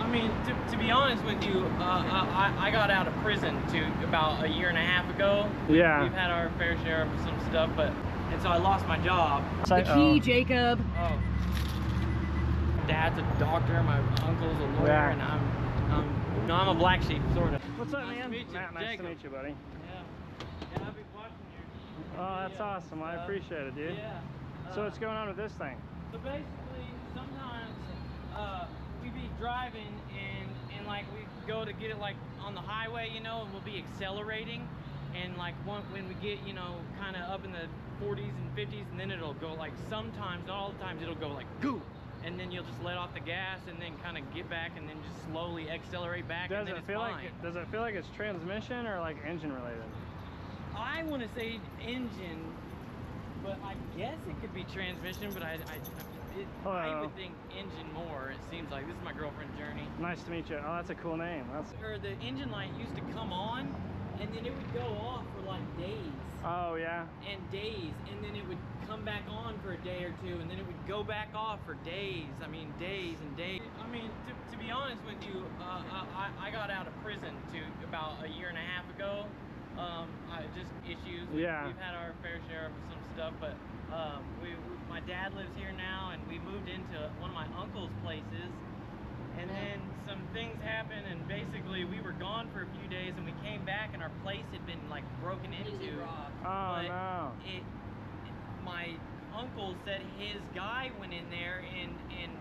mean, to be honest with you, I got out of prison about a year and a half ago. Yeah. We've had our fair share of some stuff, and so I lost my job. The key, Jacob. Oh. Dad's a doctor, my uncle's a lawyer, Yeah. and I'm a black sheep, sort of. What's up, Nice man? to meet you, Matt, nice Jacob. to meet you, buddy. Yeah, I've been watching your Oh, that's awesome. I appreciate it, dude. Yeah. So what's going on with this thing? So basically, sometimes we be driving and like we go to get it like on the highway, you know, and we'll be accelerating, and like when we get, you know, kind of up in the 40s and 50s, and then it'll go like sometimes, not all the times, it'll go like goo, and then you'll just let off the gas and then kind of get back and then just slowly accelerate back. Does and then it it's feel fine. does it feel like it's transmission or like engine related? I want to say engine, but I guess it could be transmission, but I would think engine more. It seems like. This is my girlfriend Journey. Nice to meet you. Oh, that's a cool name. That's. Or the engine light used to come on, and then it would go off for like days. Oh yeah. And days, and then it would come back on for a day or two, and then it would go back off for days. I mean, days and days. I mean, to be honest with you, I got out of prison about a year and a half ago. Just issues. Yeah. We've had our fair share of some stuff, but my dad lives here now, and we moved into one of my uncle's places, and then some things happened, and basically we were gone for a few days, and we came back, and our place had been like broken into. Oh no. My uncle said his guy went in there and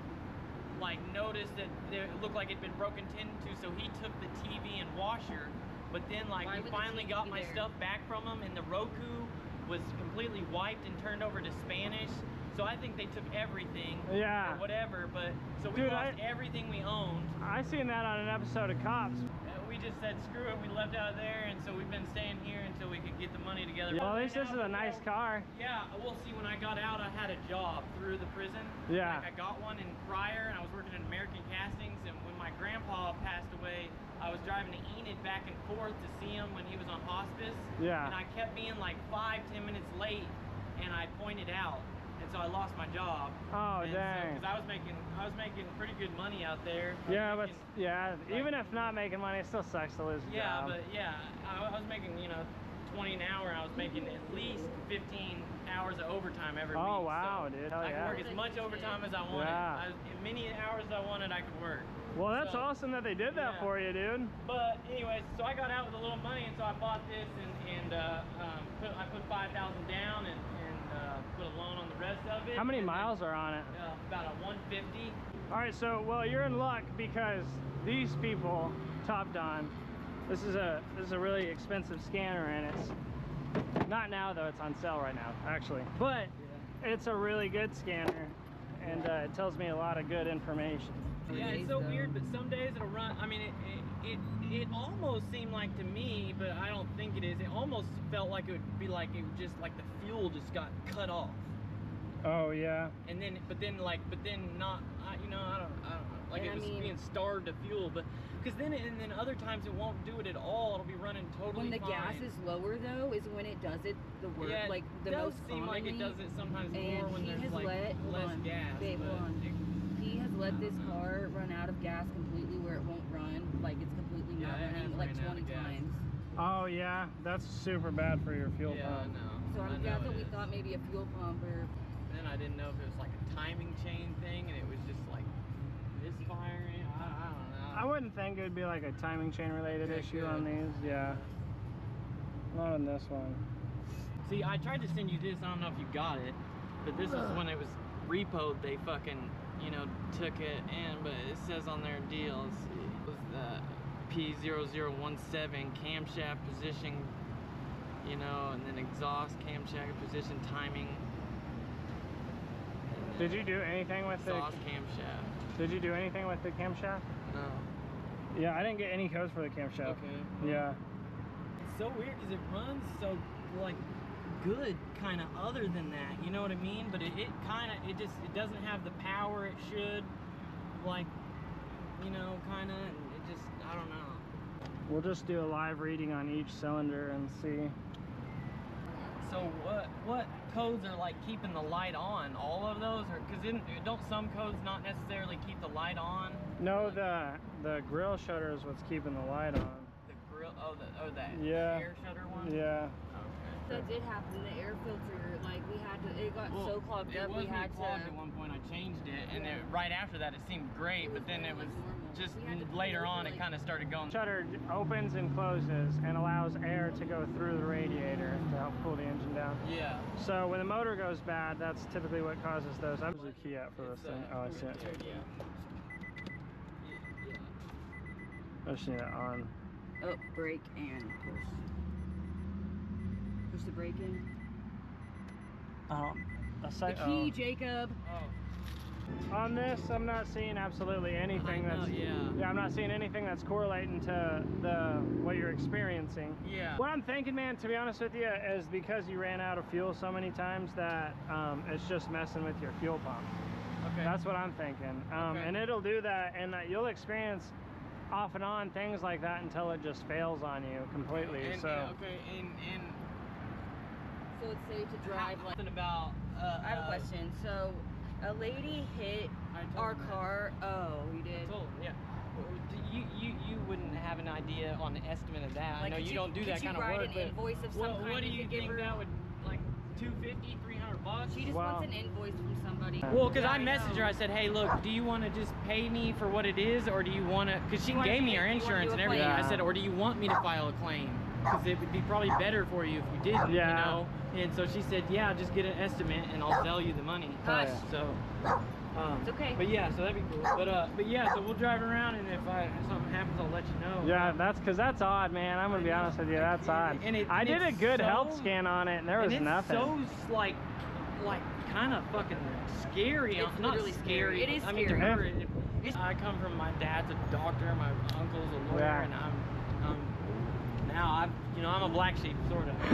like noticed that it looked like it'd been broken into, so he took the TV and washer. But then like we finally got my stuff back from him, and the Roku was completely wiped and turned over to Spanish. So I think they took everything, Yeah. or whatever, but so we lost everything we owned. I seen that on an episode of Cops. We just said screw it, we left out of there, and so we've been staying here until we could get the money together. Well, at least this is a nice car. Yeah, well, see, when I got out, I had a job through the prison. Yeah. Like, I got one in Pryor, and I was working in American Castings, and when my grandpa passed away, I was driving to Enid back and forth to see him when he was on hospice. Yeah. And I kept being like 5-10 minutes late, and I pointed out. And so I lost my job. Oh, dang. Because I was making pretty good money out there. Yeah, but even if not making money, it still sucks to lose a job. Yeah, but yeah, I was making, you know, 20 an hour, and I was making at least 15 hours of overtime every week. Oh wow, so dude. Hell I yeah. could work as much overtime as I wanted. Yeah. As many hours as I wanted, I could work. Well, that's awesome that they did that for you, dude. But anyways, so I got out with a little money, and so I bought this, and I put 5,000 down, and put a loan on the rest of it. How many miles are on it? About a 150. All right, so well, you're in luck because these people, Top Don, this is a really expensive scanner, and it's not now though. It's on sale right now, actually. But it's a really good scanner, and it tells me a lot of good information. Yeah, it's so weird, but some days it'll run. I mean, it almost seemed like to me, but I don't think it is. It almost felt like it would be like it would just like the fuel just got cut off. Oh yeah. And then, but then not. You know, I don't like, it was being starved of fuel, but because then and then other times it won't do it at all. It'll be running totally When the fine. gas is lower though, is when it does it the work, Yeah, like the it does most seem commonly. like it does it sometimes And more when he there's has like less gas. Babe, but hold on. He has let this car run out of gas completely where it won't run, like it's completely not running, like 20 times. Oh yeah, that's super bad for your fuel Yeah, pump. I know. So that's what we thought, maybe a fuel pump or. Then I didn't know if it was like a timing chain thing, and it was just like misfiring. I don't know. I wouldn't think it would be like a timing chain related issue on these. Yeah. Not on this one. See, I tried to send you this. I don't know if you got it, but this is when it was repoed. They fucking, you know, took it in, but it says on their deals it was the P0017 camshaft position, you know, and then exhaust camshaft position timing. Did you do anything with the exhaust camshaft? Did you do anything with the camshaft? No. Yeah, I didn't get any codes for the camshaft. Okay. Yeah. It's so weird because it runs so like good, kind of, other than that, you know what I mean? But it kind of, it doesn't have the power it should, like, you know, kind of. It just, I don't know. We'll just do a live reading on each cylinder and see. So what codes are like keeping the light on? All of those, or because don't some codes not necessarily keep the light on? No, the grill shutter is what's keeping the light on. The grill, that Yeah. air shutter one. Yeah. That did happen. The air filter, like we had to. It got so clogged up. We had clogged to. at one point. I changed it, and right after that, it seemed great. But then it was just We had to later pull on, it, it kind of started going. Shutter opens and closes and allows air to go through the radiator to help cool the engine down. Yeah. So when the motor goes bad, that's typically what causes those. I'm usually key out for this thing. Oh, I see it. I just need it on. Oh, brake and push. Push the brake in. The key, Jacob. Oh. On this, I'm not seeing absolutely anything I know, that's. yeah. I'm not seeing anything that's correlating to what you're experiencing. Yeah. What I'm thinking, man, to be honest with you, is because you ran out of fuel so many times that it's just messing with your fuel pump. Okay. That's what I'm thinking. Okay. And it'll do that, and you'll experience off and on things like that until it just fails on you completely. And, so. and So it's safe to drive. Like, something about. I have a question. So, a lady hit our car. Oh, you did. I told him, yeah. You wouldn't have an idea on the estimate of that. Like, I know you don't do that kind of work. Could you write an invoice of some kind? What do you you could give think her? that would, like, $250, $300? She just Wow. wants an invoice from somebody. Well, because Yeah, I messaged her, I said, hey, look, do you want to just pay me for what it is, or do you want to, because she You wanna gave do me her it- you wanna insurance do and a everything. claim? I said, or do you want me to file a claim? Because it would be probably better for you if you didn't, Yeah. you know? And so she said, yeah, just get an estimate and I'll sell you the money. Hush. So, It's okay. But yeah, so that'd be cool. But yeah, so we'll drive around, and if something happens, I'll let you know. Yeah, that's because that's odd, man. I'm gonna be honest with you, that's odd. I did a good health scan on it, and there was nothing. And it's so like kind of fucking scary. It's Not literally scary. It is I mean, to scary. her, I come from, my dad's a doctor, my uncle's a lawyer, Yeah. and I'm a black sheep, sort of.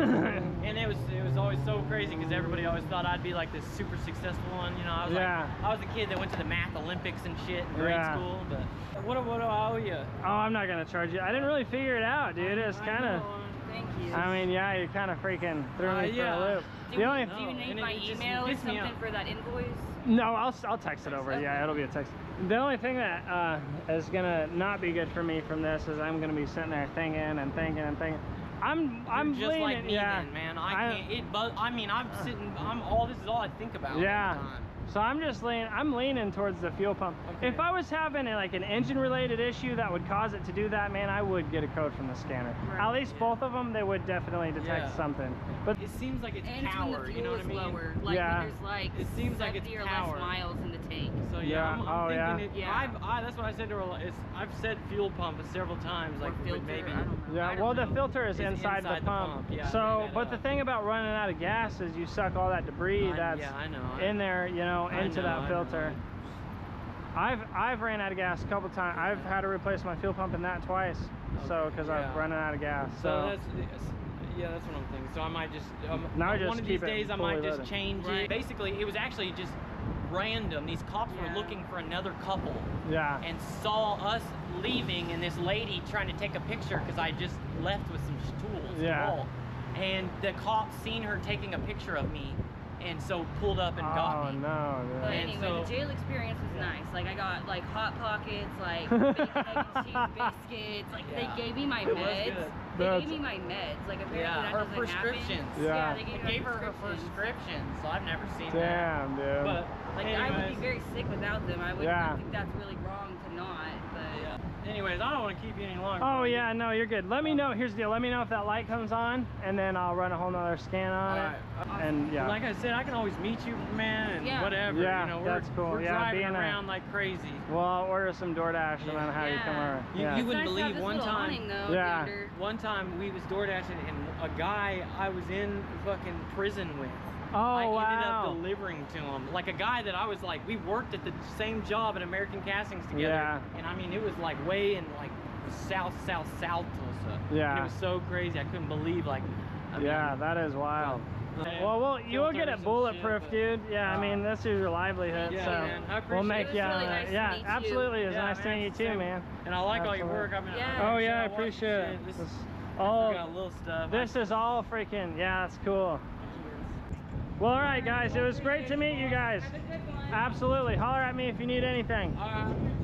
And it was always so crazy because everybody always thought I'd be like this super successful one. You know, I was I was a kid that went to the math Olympics and shit in grade school. But what do I owe you? Oh, I'm not gonna charge you. I didn't really figure it out, dude. It's kind of. Thank you. I mean, yeah, you kind of freaking threw me for yeah. a loop. Do The only. you need and my it just email or gets me something up. for that invoice? No, I'll text it over. Okay. Yeah, it'll be a text. The only thing that is gonna not be good for me from this is I'm gonna be sitting there thinking and thinking and thinking. I'm You're just leaning, like me, yeah. then, man. I can't. This is all I think about. Yeah. All the time. So I'm leaning towards the fuel pump. Okay. If I was having like an engine related issue that would cause it to do that, man, I would get a code from the scanner. Right. At least both of them, they would definitely detect Yeah. something. But It seems like it's And power. when the fuel You know what I is mean? lower, like Yeah. when there's like It seems like it's 70 or power. less miles in the tank. So yeah, Yeah. I'm Oh, yeah. thinking Yeah. that's what I said to her. I've said fuel pump several times, like Or filter, maybe. I don't know. I yeah, don't well, the know. filter is It's inside the pump. yeah, I So, made that but the up. thing about running out of gas is you suck all that debris that's Yeah, I know. in there, you know, I into know, that I know. filter. I've ran out of gas a couple times. I've had to replace my fuel pump in that twice. So, because yeah. I'm running out of gas. So that's what I'm thinking. So I might just Now just one of keep these it days I fully might just loaded. change Right. it. Basically, it was actually just random. These cops Yeah. were looking for another couple yeah. and saw us leaving and this lady trying to take a picture because I just left with some tools. Yeah. To roll. And the cops seen her taking a picture of me, and so pulled up and got Oh me. no, But dude. And anyway, so- the jail experience was nice. Like I got like Hot Pockets, like bacon, egg, and cheese biscuits. Like Yeah. they gave me my It was meds. good. They That's- gave me my meds. Like apparently Yeah, that her doesn't prescriptions. happen. Yeah. They They gave gave her her prescriptions. prescriptions, so I've never seen that. Damn, dude. But Like anyways, I would be very sick without them. I would. Yeah. I think that's really wrong to not. But yeah. Anyways, I don't want to keep you any longer. Oh yeah, no, you're good. Let me know. Here's the deal. Let me know if that light comes on, and then I'll run a whole nother scan on Alright. it. And yeah. Like I said, I can always meet you, man, and Yeah. whatever. Yeah, you know, that's cool. We're Yeah, driving being a- around like crazy. Well, I'll order some DoorDash and then how you come Yeah. over. You- Yeah. you it's wouldn't nice to believe have this one little time- awning, though, Yeah. under. One time we was door dashing, and a guy I was in fucking prison with. Oh I ended wow. up delivering to him, like a guy that I was like, we worked at the same job at American Castings together. Yeah. And I mean, it was like way in like south Tulsa. Yeah. And it was so crazy. I couldn't believe like. I mean, Yeah, that is wild. Well, you will get filters it and bulletproof, shit, dude. Yeah, I mean, this is your livelihood, Yeah, so man. I we'll appreciate make it. you. It was really nice to yeah, meet you. absolutely. It was Yeah, nice to man, meet you too, same. man. And I like all your Absolutely. work. I mean, Yeah. Oh yeah, I watch appreciate it. shit. This I all. got little stuff. This is all freaking. Yeah, that's cool. Well, all right, guys. It was great to meet you guys. Have a good one. Absolutely. Holler at me if you need anything. All right.